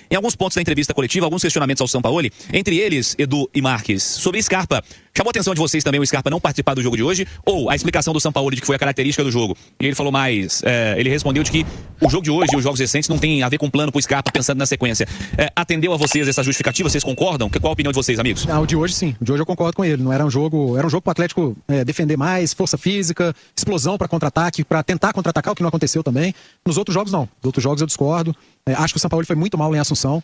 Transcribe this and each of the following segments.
em alguns pontos da entrevista coletiva, alguns questionamentos ao Sampaoli, entre eles, Edu e Marques, sobre Scarpa. Chamou a atenção de vocês também o Scarpa não participar do jogo de hoje, ou a explicação do Sampaoli de que foi a característica do jogo? E ele falou mais, ele respondeu de que o jogo de hoje e os jogos recentes não tem a ver com plano pro Scarpa pensando na sequência. Atendeu a vocês essa justificativa? Vocês concordam? Qual a opinião de vocês, amigos? O de hoje sim, o de hoje eu concordo com ele. Não era um jogo pro Atlético defender mais, força física, explosão para contra-ataque, para tentar contra-atacar, o que não aconteceu também. Nos outros jogos não, nos outros jogos eu discordo. Acho que o Sampaoli foi muito mal em Assunção.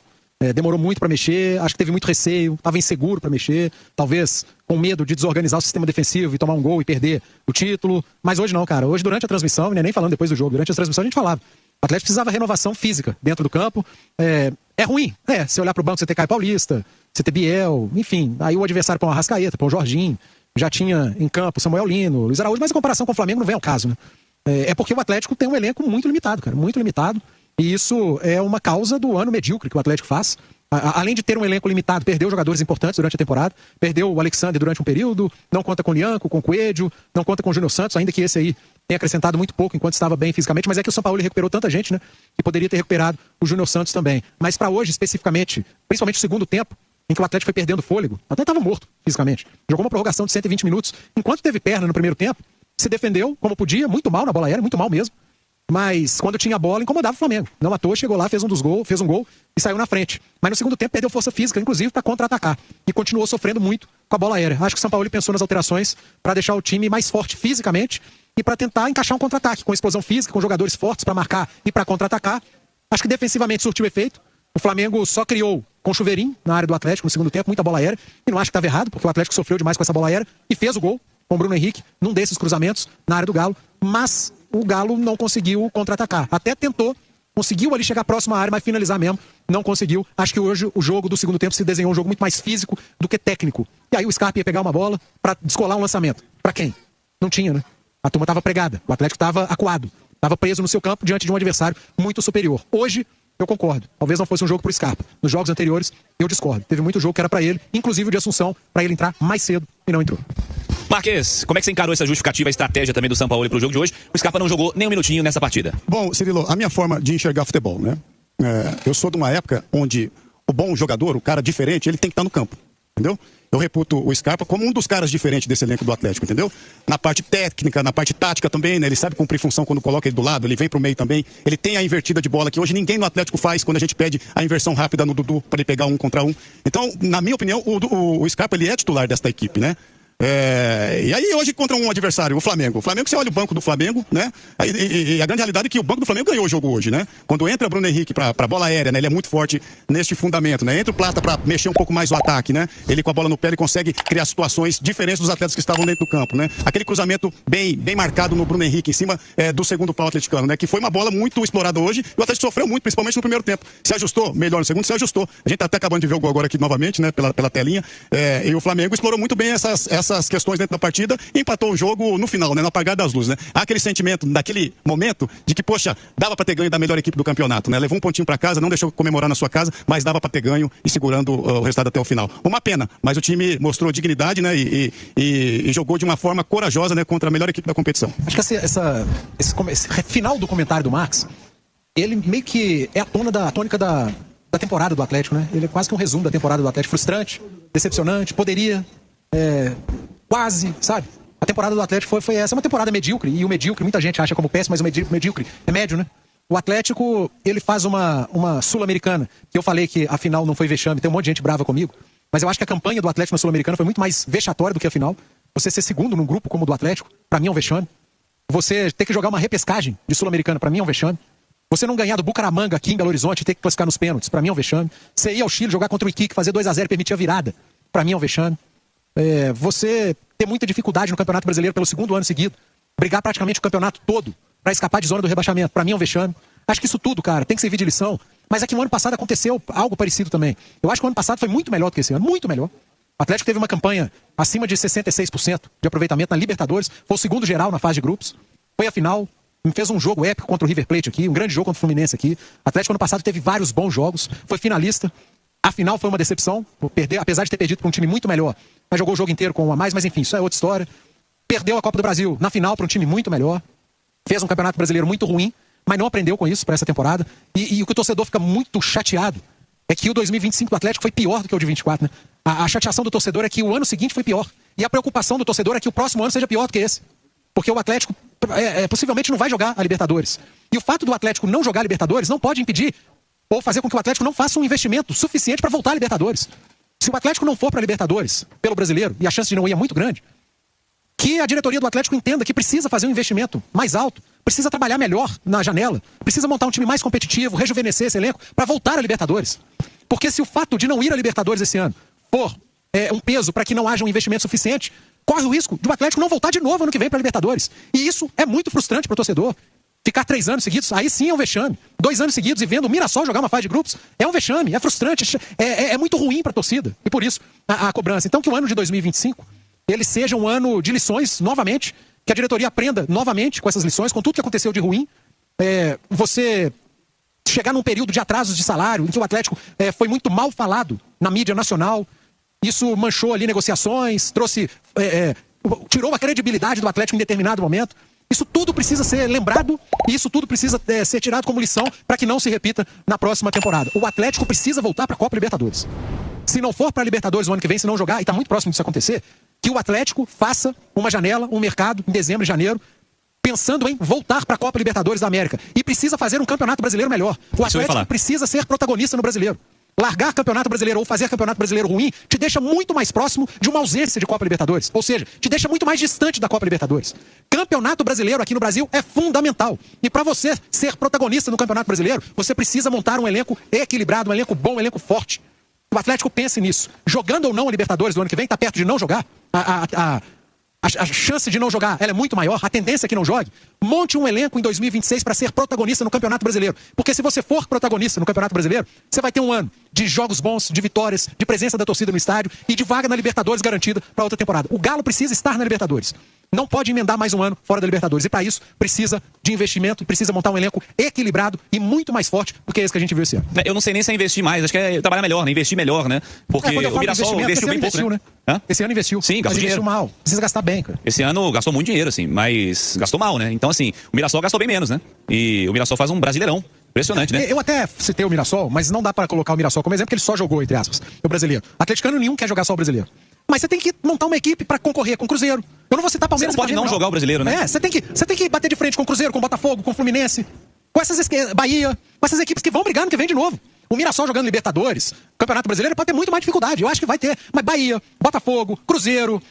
Demorou muito para mexer, acho que teve muito receio, estava inseguro para mexer, talvez com medo de desorganizar o sistema defensivo e tomar um gol e perder o título. Mas hoje não, cara. Hoje, durante a transmissão, nem falando depois do jogo, durante a transmissão a gente falava. O Atlético precisava de renovação física dentro do campo. É ruim, se olhar para o banco, você ter Caio Paulista, você ter Biel, enfim. Aí o adversário põe o Arrascaeta, põe o Jorginho. Já tinha em campo Samuel Lino, Luiz Araújo, mas a comparação com o Flamengo não vem ao caso, né? É porque o Atlético tem um elenco muito limitado, cara, muito limitado. E isso é uma causa do ano medíocre que o Atlético faz. Além de ter um elenco limitado, perdeu jogadores importantes durante a temporada, perdeu o Alexandre durante um período, não conta com o Lianco, com o Coelho, não conta com o Júnior Santos, ainda que esse aí tenha acrescentado muito pouco enquanto estava bem fisicamente, mas é que o Sampaoli recuperou tanta gente, né, que poderia ter recuperado o Júnior Santos também. Mas para hoje, especificamente, principalmente o segundo tempo, em que o Atlético foi perdendo fôlego, até estava morto fisicamente. Jogou uma prorrogação de 120 minutos, enquanto teve perna no primeiro tempo, se defendeu como podia, muito mal na bola aérea, muito mal mesmo. Mas quando tinha a bola, incomodava o Flamengo. Não à toa, chegou lá, fez um gol e saiu na frente. Mas no segundo tempo perdeu força física, inclusive para contra-atacar. E continuou sofrendo muito com a bola aérea. Acho que o Sampaoli pensou nas alterações para deixar o time mais forte fisicamente e para tentar encaixar um contra-ataque, com explosão física, com jogadores fortes para marcar e para contra-atacar. Acho que defensivamente surtiu efeito. O Flamengo só criou com chuveirinho na área do Atlético no segundo tempo, muita bola aérea. E não acho que estava errado, porque o Atlético sofreu demais com essa bola aérea e fez o gol com o Bruno Henrique num desses cruzamentos na área do Galo. Mas o Galo não conseguiu contra-atacar. Até tentou, conseguiu ali chegar próximo à área, mas finalizar mesmo, não conseguiu. Acho que hoje o jogo do segundo tempo se desenhou um jogo muito mais físico do que técnico. E aí o Scarpa ia pegar uma bola para descolar um lançamento. Para quem? Não tinha, né? A turma estava pregada, o Atlético estava acuado, estava preso no seu campo diante de um adversário muito superior. Hoje, eu concordo. Talvez não fosse um jogo pro Scarpa. Nos jogos anteriores, eu discordo. Teve muito jogo que era para ele, inclusive o de Assunção, para ele entrar mais cedo e não entrou. Marques, como é que você encarou essa justificativa, a estratégia também do Sampaoli pro jogo de hoje? O Scarpa não jogou nem um minutinho nessa partida. Bom, Cirilo, a minha forma de enxergar futebol, né? Eu sou de uma época onde o bom jogador, o cara diferente, ele tem que estar no campo, entendeu? Eu reputo o Scarpa como um dos caras diferentes desse elenco do Atlético, entendeu? Na parte técnica, na parte tática também, né? Ele sabe cumprir função quando coloca ele do lado, ele vem pro meio também. Ele tem a invertida de bola que hoje ninguém no Atlético faz quando a gente pede a inversão rápida no Dudu para ele pegar 1 contra 1. Então, na minha opinião, o Scarpa ele é titular desta equipe, né? E aí hoje contra um adversário, o Flamengo. O Flamengo, você olha o banco do Flamengo, né? E a grande realidade é que o banco do Flamengo ganhou o jogo hoje, né? Quando entra Bruno Henrique pra bola aérea, né? Ele é muito forte neste fundamento, né? Entra o Plata pra mexer um pouco mais o ataque, né? Ele com a bola no pé, ele consegue criar situações diferentes dos atletas que estavam dentro do campo, né? Aquele cruzamento bem marcado no Bruno Henrique, em cima do segundo pau atleticano, né? Que foi uma bola muito explorada hoje e o Atlético sofreu muito, principalmente no primeiro tempo. Se ajustou, melhor no segundo, se ajustou. A gente tá até acabando de ver o gol agora aqui novamente, né? Pela telinha. E o Flamengo explorou muito bem essas questões dentro da partida e empatou o jogo no final, né? No apagar das luzes, né? Há aquele sentimento, naquele momento, de que, poxa, dava pra ter ganho da melhor equipe do campeonato, né? Levou um pontinho pra casa, não deixou comemorar na sua casa, mas dava pra ter ganho e segurando o resultado até o final. Uma pena, mas o time mostrou dignidade, né? E jogou de uma forma corajosa, né? Contra a melhor equipe da competição. Acho que esse final do comentário do Marques, ele meio que é a tônica da temporada do Atlético, né? Ele é quase que um resumo da temporada do Atlético. Frustrante, decepcionante, poderia... quase, sabe? A temporada do Atlético foi essa. É uma temporada medíocre. E o medíocre, muita gente acha como péssimo, mas o medíocre é médio, né? O Atlético, ele faz uma Sul-Americana. Que eu falei que a final não foi vexame. Tem um monte de gente brava comigo. Mas eu acho que a campanha do Atlético na Sul-Americana foi muito mais vexatória do que a final. Você ser segundo num grupo como o do Atlético, pra mim é um vexame. Você ter que jogar uma repescagem de Sul-Americana, pra mim é um vexame. Você não ganhar do Bucaramanga aqui em Belo Horizonte e ter que classificar nos pênaltis, pra mim é um vexame. Você ir ao Chile jogar contra o Iquique, fazer 2-0 e permitir a virada, pra mim é um vexame. Você ter muita dificuldade no Campeonato Brasileiro pelo segundo ano seguido, brigar praticamente o campeonato todo pra escapar de zona do rebaixamento, pra mim é um vexame. Acho que isso tudo, cara, tem que servir de lição. Mas é que no ano passado aconteceu algo parecido também. Eu acho que o ano passado foi muito melhor do que esse ano, muito melhor. O Atlético teve uma campanha acima de 66% de aproveitamento na Libertadores, foi o segundo geral na fase de grupos, foi a final, fez um jogo épico contra o River Plate aqui, um grande jogo contra o Fluminense aqui. O Atlético ano passado teve vários bons jogos, foi finalista. A final foi uma decepção, apesar de ter perdido para um time muito melhor, mas jogou o jogo inteiro com um a mais, mas enfim, isso é outra história. Perdeu a Copa do Brasil na final para um time muito melhor, fez um Campeonato Brasileiro muito ruim, mas não aprendeu com isso para essa temporada. E o que o torcedor fica muito chateado é que o 2025 do Atlético foi pior do que o de 24, né? A chateação do torcedor é que o ano seguinte foi pior. E a preocupação do torcedor é que o próximo ano seja pior do que esse. Porque o Atlético possivelmente não vai jogar a Libertadores. E o fato do Atlético não jogar a Libertadores não pode impedir ou fazer com que o Atlético não faça um investimento suficiente para voltar à Libertadores. Se o Atlético não for para a Libertadores pelo brasileiro, e a chance de não ir é muito grande, que a diretoria do Atlético entenda que precisa fazer um investimento mais alto, precisa trabalhar melhor na janela, precisa montar um time mais competitivo, rejuvenescer esse elenco para voltar à Libertadores. Porque se o fato de não ir à Libertadores esse ano for um peso para que não haja um investimento suficiente, corre o risco do Atlético não voltar de novo ano que vem para a Libertadores. E isso é muito frustrante para o torcedor. Ficar 3 anos seguidos, aí sim é um vexame. 2 anos seguidos e vendo o Mirassol jogar uma fase de grupos, é um vexame, é frustrante, é muito ruim para a torcida. E por isso, a cobrança. Então que o ano de 2025, ele seja um ano de lições, novamente, que a diretoria aprenda novamente com essas lições, com tudo que aconteceu de ruim. Você chegar num período de atrasos de salário, em que o Atlético foi muito mal falado na mídia nacional, isso manchou ali negociações, tirou a credibilidade do Atlético em determinado momento. Isso tudo precisa ser lembrado e isso tudo precisa ser tirado como lição para que não se repita na próxima temporada. O Atlético precisa voltar para a Copa Libertadores. Se não for para a Libertadores no ano que vem, se não jogar, e está muito próximo disso acontecer, que o Atlético faça uma janela, um mercado, em dezembro e janeiro, pensando em voltar para a Copa Libertadores da América. E precisa fazer um campeonato brasileiro melhor. O Atlético precisa ser protagonista no brasileiro. Largar campeonato brasileiro ou fazer campeonato brasileiro ruim te deixa muito mais próximo de uma ausência de Copa Libertadores. Ou seja, te deixa muito mais distante da Copa Libertadores. Campeonato brasileiro aqui no Brasil é fundamental. E para você ser protagonista no Campeonato Brasileiro, você precisa montar um elenco equilibrado, um elenco bom, um elenco forte. O Atlético pense nisso. Jogando ou não a Libertadores do ano que vem, está perto de não jogar. A chance de não jogar ela é muito maior, a tendência é que não jogue. Monte um elenco em 2026 para ser protagonista no Campeonato Brasileiro. Porque se você for protagonista no Campeonato Brasileiro, você vai ter um ano de jogos bons, de vitórias, de presença da torcida no estádio e de vaga na Libertadores garantida para outra temporada. O Galo precisa estar na Libertadores. Não pode emendar mais um ano fora da Libertadores. E para isso, precisa de investimento, precisa montar um elenco equilibrado e muito mais forte do que esse que a gente viu esse ano. Eu não sei nem se é investir mais, acho que é trabalhar melhor, né? Investir melhor, né? Porque o Mirassol investiu bem pouco, né? Esse ano investiu. Sim, gastou dinheiro. Mal. Precisa gastar bem, cara. Esse ano gastou muito dinheiro, assim, mas gastou mal, né? Então, assim, o Mirassol gastou bem menos, né? E o Mirassol faz um brasileirão. Impressionante, né? Eu até citei o Mirassol, mas não dá para colocar o Mirassol como exemplo, porque ele só jogou, entre aspas, o brasileiro. Atleticano nenhum quer jogar só o brasileiro. Mas você tem que montar uma equipe para concorrer com o Cruzeiro. Eu não vou citar Palmeiras. Você não pode não jogar o brasileiro, né? Você tem que bater de frente com o Cruzeiro, com o Botafogo, com o Fluminense, com essas Bahia, com essas equipes que vão brigar no que vem de novo. O Mirassol jogando Libertadores, Campeonato Brasileiro, pode ter muito mais dificuldade. Eu acho que vai ter. Mas Bahia, Botafogo, Cruzeiro,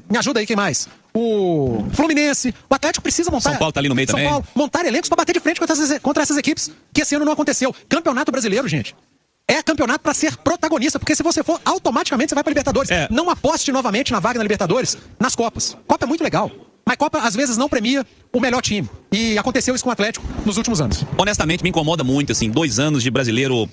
me ajuda aí, quem mais? O Fluminense, o Atlético precisa montar. São Paulo tá ali no meio também. São Paulo, montar elencos para bater de frente contra essas equipes, que esse ano não aconteceu. Campeonato Brasileiro, gente. É campeonato para ser protagonista, porque se você for, automaticamente você vai para Libertadores. Não aposte novamente na vaga na Libertadores nas Copas. Copa é muito legal, mas Copa às vezes não premia o melhor time. E aconteceu isso com o Atlético nos últimos anos. Honestamente, me incomoda muito, assim, 2 anos de brasileiro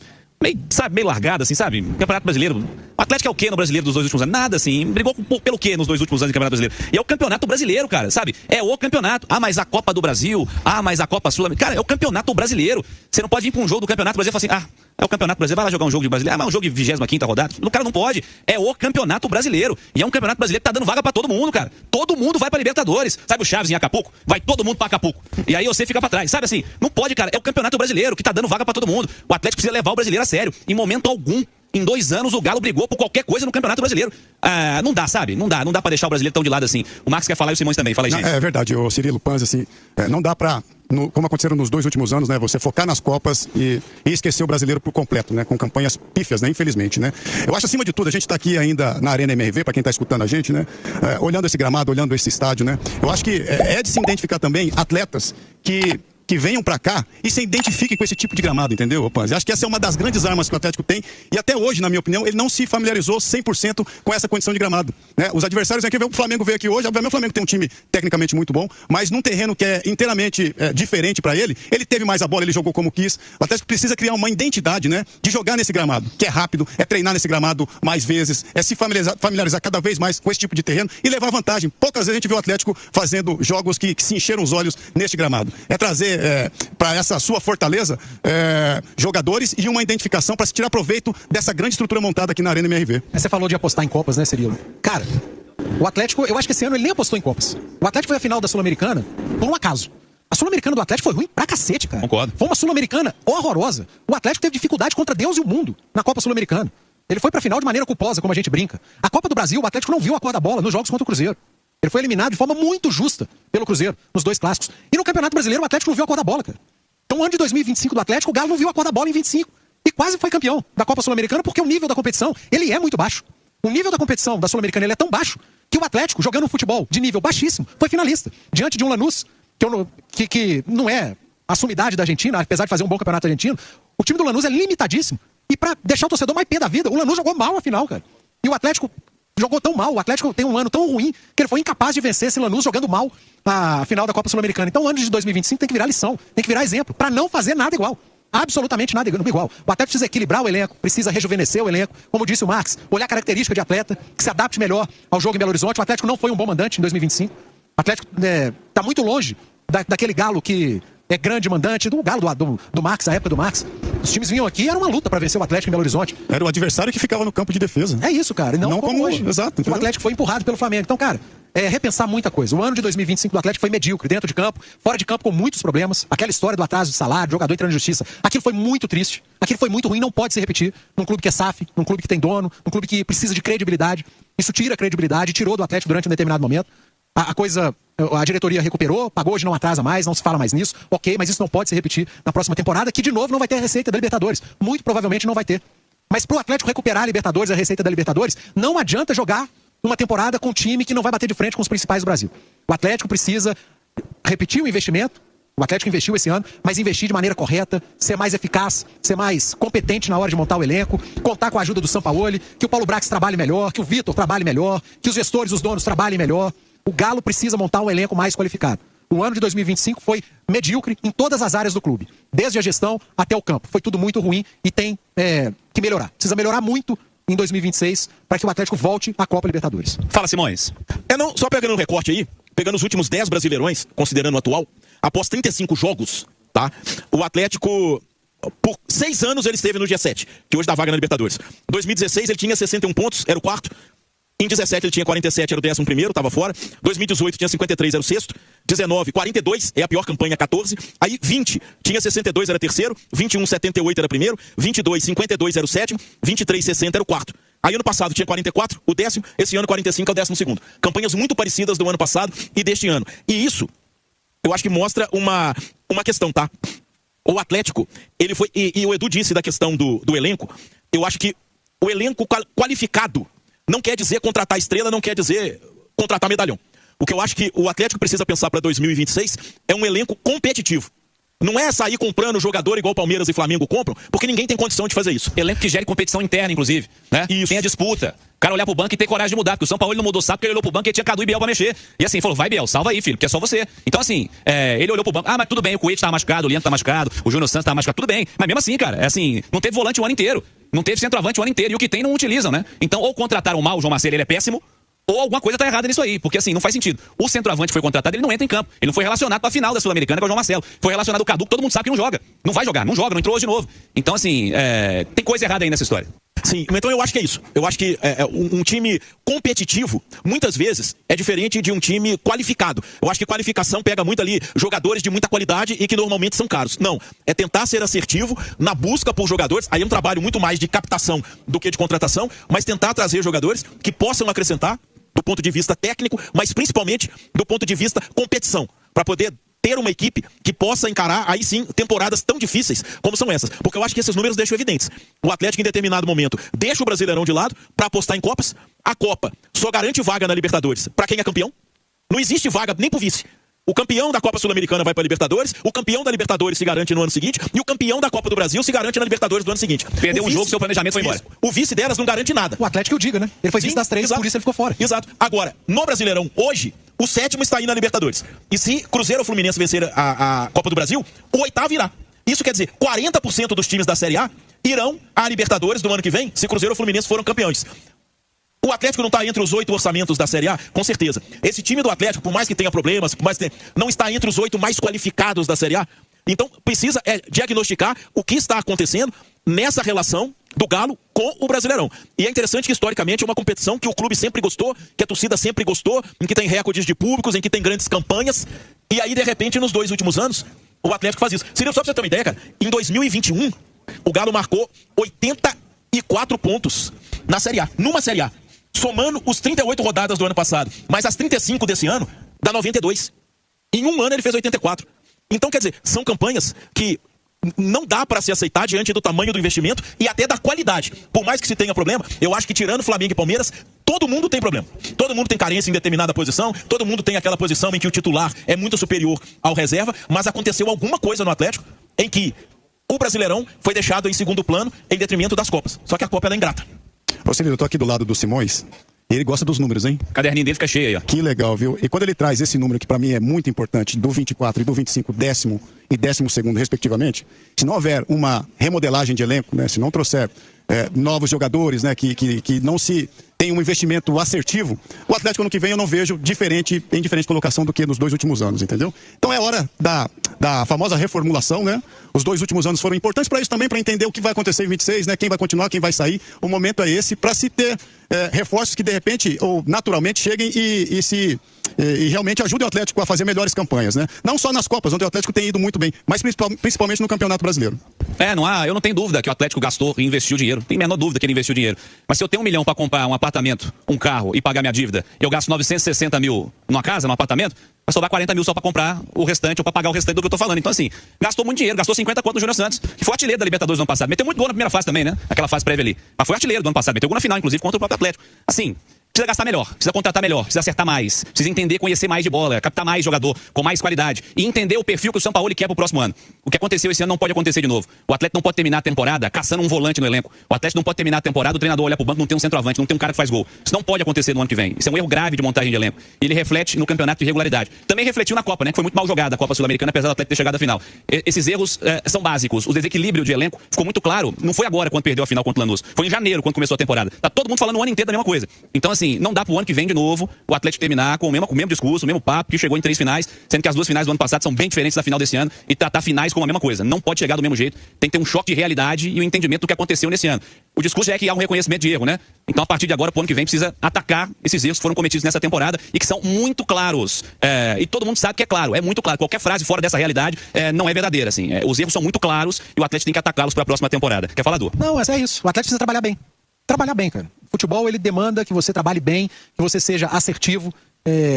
meio largado, assim, sabe? Campeonato Brasileiro. O Atlético é o quê no brasileiro dos 2 últimos anos? Nada, assim. Brigou pelo quê nos 2 últimos anos de Campeonato Brasileiro? E é o Campeonato Brasileiro, cara, sabe? É o campeonato. Ah, mas a Copa do Brasil. Ah, mas a Copa Sul-Americana. Cara, é o Campeonato Brasileiro. Você não pode vir pra um jogo do Campeonato Brasileiro e falar assim, é o Campeonato Brasileiro, vai lá jogar um jogo de brasileiro. Mas é um jogo de 25ª rodada. O cara não pode. É o Campeonato Brasileiro. E é um Campeonato Brasileiro que tá dando vaga pra todo mundo, cara. Todo mundo vai pra Libertadores. Sabe o Chaves em Acapulco? Vai todo mundo pra Acapulco. E aí você fica pra trás. Sabe assim? Não pode, cara. É o Campeonato Brasileiro que tá dando vaga pra todo mundo. O Atlético precisa levar o brasileiro a sério. Em momento algum, em 2 anos, o Galo brigou por qualquer coisa no Campeonato Brasileiro. Não dá, sabe? Não dá pra deixar o brasileiro tão de lado assim. O Marcos quer falar e o Simões também. Fala aí, gente. É verdade, o Cirilo Panzi, assim, não dá pra, como aconteceram nos 2 últimos anos, né, você focar nas Copas e esquecer o brasileiro por completo, né, com campanhas pífias, né, infelizmente, né. Eu acho, acima de tudo, a gente tá aqui ainda na Arena MRV, pra quem tá escutando a gente, né, olhando esse gramado, olhando esse estádio, né, eu acho que é de se identificar também atletas que venham pra cá e se identifiquem com esse tipo de gramado, entendeu, Panzi? Acho que essa é uma das grandes armas que o Atlético tem e até hoje, na minha opinião, ele não se familiarizou 100% com essa condição de gramado, né? Os adversários aqui, o Flamengo veio aqui hoje, obviamente o Flamengo tem um time tecnicamente muito bom, mas num terreno que é inteiramente diferente pra ele teve mais a bola, ele jogou como quis. O Atlético precisa criar uma identidade, né, de jogar nesse gramado, que é rápido, é treinar nesse gramado mais vezes, é se familiarizar cada vez mais com esse tipo de terreno e levar vantagem. Poucas vezes a gente viu o Atlético fazendo jogos que se encheram os olhos neste gramado. É trazer para essa sua fortaleza jogadores e uma identificação para se tirar proveito dessa grande estrutura montada aqui na Arena MRV. Você falou de apostar em Copas, né, Cirilo? Cara, o Atlético, eu acho que esse ano ele nem apostou em Copas. O Atlético foi à final da Sul-Americana por um acaso. A Sul-Americana do Atlético foi ruim pra cacete, cara. Concordo. Foi uma Sul-Americana horrorosa. O Atlético teve dificuldade contra Deus e o mundo na Copa Sul-Americana. Ele foi pra final de maneira culposa, como a gente brinca. A Copa do Brasil, o Atlético não viu a cor da bola nos jogos contra o Cruzeiro. Ele foi eliminado de forma muito justa pelo Cruzeiro, nos 2 clássicos. E no Campeonato Brasileiro, o Atlético não viu a cor da bola, cara. Então, o ano de 2025 do Atlético, o Galo não viu a cor da bola em 25. E quase foi campeão da Copa Sul-Americana, porque o nível da competição, ele é muito baixo. O nível da competição da Sul-Americana, ele é tão baixo, que o Atlético, jogando um futebol de nível baixíssimo, foi finalista. Diante de um Lanús, que não é a sumidade da Argentina, apesar de fazer um bom campeonato argentino, o time do Lanús é limitadíssimo. E pra deixar o torcedor mais pé da vida, o Lanús jogou mal a final, cara. E o Atlético jogou tão mal, o Atlético tem um ano tão ruim, que ele foi incapaz de vencer esse Lanús jogando mal a final da Copa Sul-Americana. Então o ano de 2025 tem que virar lição, tem que virar exemplo, pra não fazer nada igual. Absolutamente nada igual. O Atlético precisa equilibrar o elenco, precisa rejuvenescer o elenco, como disse o Marx, olhar a característica de atleta, que se adapte melhor ao jogo em Belo Horizonte. O Atlético não foi um bom mandante em 2025. O Atlético tá muito longe daquele Galo que é grande mandante, do Galo do Marx, a época do Marx. Os times vinham aqui, era uma luta pra vencer o Atlético em Belo Horizonte. Era o adversário que ficava no campo de defesa. É isso, cara. E não como hoje. Exato. Entendeu? O Atlético foi empurrado pelo Flamengo. Então, cara, repensar muita coisa. O ano de 2025 do Atlético foi medíocre, dentro de campo, fora de campo com muitos problemas. Aquela história do atraso de salário, jogador entrando em justiça. Aquilo foi muito triste. Aquilo foi muito ruim, não pode se repetir num clube que é SAF, num clube que tem dono, num clube que precisa de credibilidade. Isso tira a credibilidade, tirou do Atlético durante um determinado momento. A diretoria recuperou, pagou, hoje não atrasa mais, não se fala mais nisso. Ok, mas isso não pode se repetir na próxima temporada, que de novo não vai ter a receita da Libertadores. Muito provavelmente não vai ter. Mas pro Atlético recuperar a Libertadores, a receita da Libertadores, não adianta jogar uma temporada com um time que não vai bater de frente com os principais do Brasil. O Atlético precisa repetir o investimento. O Atlético investiu esse ano, mas investir de maneira correta, ser mais eficaz, ser mais competente na hora de montar o elenco, contar com a ajuda do Sampaoli, que o Paulo Brax trabalhe melhor, que o Vitor trabalhe melhor, que os gestores, os donos trabalhem melhor. O Galo precisa montar um elenco mais qualificado. O ano de 2025 foi medíocre em todas as áreas do clube, desde a gestão até o campo. Foi tudo muito ruim e tem que melhorar. Precisa melhorar muito em 2026 para que o Atlético volte à Copa Libertadores. Fala, Simões. Só pegando um recorte aí, pegando os últimos 10 brasileirões, considerando o atual, após 35 jogos, tá? O Atlético, por 6 anos ele esteve no G7, que hoje dá vaga na Libertadores. Em 2016 ele tinha 61 pontos, era o 4º. Em 17 ele tinha 47, era o 11º, estava fora. 2018 tinha 53, era o 6º. 19, 42, é a pior campanha, 14. Aí 20, tinha 62, era 3º. 21, 78 era 1º. 22, 52 era o 7º. 23, 60 era o 4º. Aí ano passado tinha 44, o 10º. Esse ano 45 é o 12º. Campanhas muito parecidas do ano passado e deste ano. E isso, eu acho que mostra uma questão, tá? O Atlético, ele foi... E o Edu disse da questão do elenco. Eu acho que o elenco qualificado não quer dizer contratar estrela, não quer dizer contratar medalhão. O que eu acho que o Atlético precisa pensar para 2026 é um elenco competitivo. Não é sair comprando jogador igual Palmeiras e Flamengo compram, porque ninguém tem condição de fazer isso. Elenco que gere competição interna, inclusive, né? Isso. Tem a disputa. O cara olhar pro banco e ter coragem de mudar, porque o São Paulo não mudou o saco, porque ele olhou pro banco e tinha Cadu e Biel pra mexer. E assim, falou, vai Biel, salva aí, filho, que é só você. Então assim, ele olhou pro banco, mas tudo bem, o Coelho tava machucado, o Leandro tá machucado, o Júnior Santos tá machucado, tudo bem. Mas mesmo assim, cara, não teve volante o ano inteiro. Não teve centroavante o ano inteiro. E o que tem não utilizam, né? Então, ou contrataram mal o João Marcelo, ele é péssimo, ou alguma coisa tá errada nisso aí. Porque assim, não faz sentido. O centroavante que foi contratado, ele não entra em campo. Ele não foi relacionado pra final da Sul-Americana com o João Marcelo. Foi relacionado ao Cadu, que todo mundo sabe que não joga. Não vai jogar, não joga, não entrou hoje de novo. Então, assim, tem coisa errada aí nessa história. Sim, então eu acho que é isso. Eu acho que um time competitivo, muitas vezes, é diferente de um time qualificado. Eu acho que qualificação pega muito ali jogadores de muita qualidade e que normalmente são caros. Não, é tentar ser assertivo na busca por jogadores. Aí é um trabalho muito mais de captação do que de contratação, mas tentar trazer jogadores que possam acrescentar do ponto de vista técnico, mas principalmente do ponto de vista competição, para poder ter uma equipe que possa encarar, aí sim, temporadas tão difíceis como são essas. Porque eu acho que esses números deixam evidentes. O Atlético, em determinado momento, deixa o Brasileirão de lado para apostar em Copas. A Copa só garante vaga na Libertadores para quem é campeão. Não existe vaga nem pro vice. O campeão da Copa Sul-Americana vai para a Libertadores, o campeão da Libertadores se garante no ano seguinte, e o campeão da Copa do Brasil se garante na Libertadores do ano seguinte. Perdeu um jogo, seu planejamento foi embora. O vice delas não garante nada. O Atlético, eu digo, né? Ele foi vice das 3, exato. por isso ele ficou fora. Exato. Agora, no Brasileirão, hoje, o 7º está aí na Libertadores. E se Cruzeiro ou Fluminense vencer a Copa do Brasil, o 8º irá. Isso quer dizer, 40% dos times da Série A irão à Libertadores do ano que vem, se Cruzeiro ou Fluminense foram campeões. O Atlético não está entre os 8 orçamentos da Série A? Com certeza. Esse time do Atlético, por mais que tenha problemas, por mais que não está entre os 8 mais qualificados da Série A. Então, precisa diagnosticar o que está acontecendo nessa relação do Galo com o Brasileirão. E é interessante que, historicamente, é uma competição que o clube sempre gostou, que a torcida sempre gostou, em que tem recordes de públicos, em que tem grandes campanhas. E aí, de repente, nos 2 últimos anos, o Atlético faz isso. Seria só pra você ter uma ideia, cara, em 2021, o Galo marcou 84 pontos na Série A, numa Série A. Somando os 38 rodadas do ano passado, mais as 35 desse ano, dá 92. Em um ano ele fez 84. Então, quer dizer, são campanhas que não dá para se aceitar diante do tamanho do investimento e até da qualidade. Por mais que se tenha problema, eu acho que tirando Flamengo e Palmeiras, todo mundo tem problema. Todo mundo tem carência em determinada posição, todo mundo tem aquela posição em que o titular é muito superior ao reserva, mas aconteceu alguma coisa no Atlético em que o Brasileirão foi deixado em segundo plano em detrimento das Copas. Só que a Copa ela é ingrata. Ô, Celino, eu tô aqui do lado do Simões. Ele gosta dos números, hein? O caderninho dele fica cheio aí, ó. Que legal, viu? E quando ele traz esse número que pra mim é muito importante, do 24 e do 25, 10º e 12º, respectivamente, se não houver uma remodelagem de elenco, né? Se não trouxer novos jogadores, né? Que não se tem um investimento assertivo, o Atlético ano que vem eu não vejo em diferente colocação do que nos 2 últimos anos, entendeu? Então é hora da famosa reformulação, né? Os 2 últimos anos foram importantes para isso também, para entender o que vai acontecer em 26, né? Quem vai continuar, quem vai sair. O momento é esse para se ter reforços que de repente ou naturalmente cheguem e realmente ajudem o Atlético a fazer melhores campanhas, né? Não só nas Copas, onde o Atlético tem ido muito bem, mas principalmente no Campeonato Brasileiro. Eu não tenho dúvida que o Atlético gastou e investiu dinheiro. Tem a menor dúvida que ele investiu dinheiro. Mas se eu tenho 1 milhão para comprar um apartamento, um carro e pagar minha dívida, eu gasto 960 mil numa casa, num apartamento, vai sobrar 40 mil só para comprar o restante ou para pagar o restante do que eu tô falando. Então, assim, gastou muito dinheiro, gastou 50 conto no Júnior Santos, que foi artilheiro da Libertadores do ano passado. Meteu muito gol na primeira fase também, né? Aquela fase prévia ali. Mas foi artilheiro do ano passado, meteu gol na final, inclusive, contra o próprio Atlético. Assim, precisa gastar melhor, precisa contratar melhor, precisa acertar mais, precisa entender, conhecer mais de bola, captar mais jogador com mais qualidade e entender o perfil que o São Paulo quer pro próximo ano. O que aconteceu esse ano não pode acontecer de novo. O Atlético não pode terminar a temporada caçando um volante no elenco. O Atlético não pode terminar a temporada, o treinador olhar pro banco, não tem um centroavante, não tem um cara que faz gol. Isso não pode acontecer no ano que vem. Isso é um erro grave de montagem de elenco. Ele reflete no campeonato de irregularidade. Também refletiu na Copa, né? Que foi muito mal jogada a Copa Sul-Americana, apesar do Atlético ter chegado à final. Esses erros são básicos. O desequilíbrio de elenco ficou muito claro. Não foi agora quando perdeu a final contra o Lanús. Foi em janeiro quando começou a temporada. Tá todo mundo falando o ano inteiro da mesma coisa. Então, assim, não dá pro ano que vem de novo o Atlético terminar com o mesmo discurso, o mesmo papo, que chegou em 3 finais, sendo que as 2 finais do ano passado são bem diferentes da final desse ano, e tratar finais como a mesma coisa. Não pode chegar do mesmo jeito, tem que ter um choque de realidade e um entendimento do que aconteceu nesse ano. O discurso é que há um reconhecimento de erro, né? Então, a partir de agora, pro ano que vem, precisa atacar esses erros que foram cometidos nessa temporada e que são muito claros. E todo mundo sabe que é claro, é muito claro. Qualquer frase fora dessa realidade não é verdadeira, assim. Os erros são muito claros e o Atlético tem que atacá-los para a próxima temporada. Quer falar, Du? Não, mas é isso. O Atlético precisa trabalhar bem. Trabalhar bem, cara. O futebol, ele demanda que você trabalhe bem, que você seja assertivo,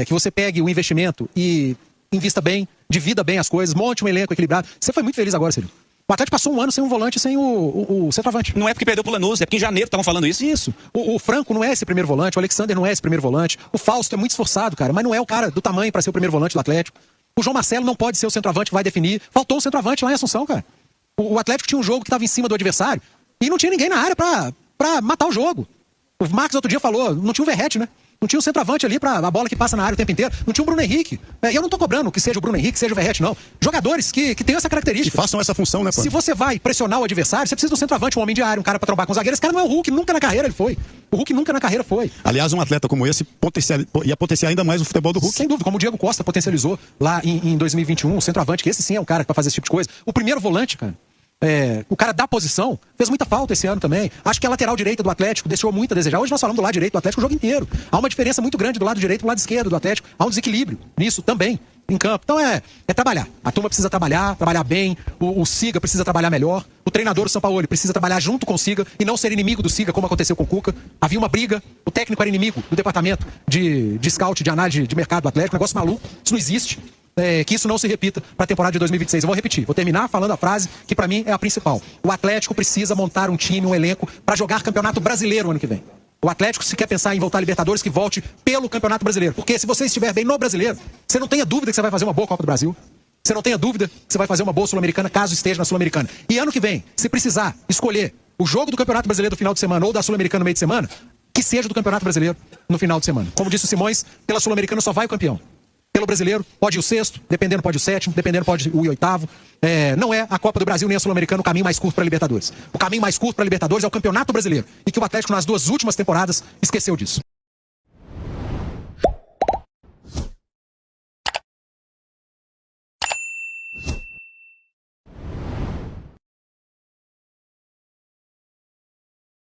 que você pegue o investimento e invista bem, divida bem as coisas, monte um elenco equilibrado. Você foi muito feliz agora, Cílio. O Atlético passou 1 ano sem um volante, sem o centroavante. Não é porque perdeu pro Lanús, é porque em janeiro estavam falando isso. Isso. O Franco não é esse primeiro volante, o Alexander não é esse primeiro volante, o Fausto é muito esforçado, cara, mas não é o cara do tamanho para ser o primeiro volante do Atlético. O João Marcelo não pode ser o centroavante que vai definir. Faltou um centroavante lá em Assunção, cara. O Atlético tinha um jogo que estava em cima do adversário e não tinha ninguém na área pra matar o jogo. O Marcos outro dia falou, não tinha o Verratti, né? Não tinha um centroavante ali pra a bola que passa na área o tempo inteiro. Não tinha o Bruno Henrique. E eu não tô cobrando que seja o Bruno Henrique, que seja o Verratti, não. Jogadores que tenham essa característica. Que façam essa função, né, pô? Se você vai pressionar o adversário, você precisa de um centroavante, um homem de área, um cara pra trombar com o zagueiro. Esse cara não é o Hulk, nunca na carreira ele foi. O Hulk nunca na carreira foi. Aliás, um atleta como esse ia potenciar ainda mais o futebol do Hulk. Sem dúvida, como o Diego Costa potencializou lá em 2021, o centroavante, que esse sim é o cara pra fazer esse tipo de coisa. O primeiro volante, cara. O cara da posição fez muita falta esse ano também. Acho que a lateral direita do Atlético deixou muito a desejar. Hoje nós falamos do lado direito do Atlético o jogo inteiro. Há uma diferença muito grande do lado direito e do lado esquerdo do Atlético. Há um desequilíbrio nisso também, em campo. Então é trabalhar. A turma precisa trabalhar bem. O Siga precisa trabalhar melhor. O treinador, o São Paulo, precisa trabalhar junto com o Siga e não ser inimigo do Siga, como aconteceu com o Cuca. Havia uma briga. O técnico era inimigo do departamento de scout, de análise de mercado do Atlético. Negócio maluco. Isso não existe. Que isso não se repita para a temporada de 2026. Eu vou repetir, vou terminar falando a frase que para mim é a principal. O Atlético precisa montar um time, um elenco para jogar Campeonato Brasileiro ano que vem. O Atlético, se quer pensar em voltar a Libertadores, que volte pelo Campeonato Brasileiro. Porque se você estiver bem no Brasileiro, você não tenha dúvida que você vai fazer uma boa Copa do Brasil. Você não tenha dúvida que você vai fazer uma boa Sul-Americana, caso esteja na Sul-Americana. E ano que vem, se precisar escolher o jogo do Campeonato Brasileiro no final de semana ou da Sul-Americana no meio de semana, que seja do Campeonato Brasileiro no final de semana. Como disse o Simões, pela Sul-Americana só vai o campeão. Pelo brasileiro, pode ir o 6º, dependendo pode ir o 7º, dependendo pode ir o 8º. Não é a Copa do Brasil nem a Sul-Americana o caminho mais curto para a Libertadores. O caminho mais curto para a Libertadores é o Campeonato Brasileiro. E que o Atlético nas 2 últimas temporadas esqueceu disso.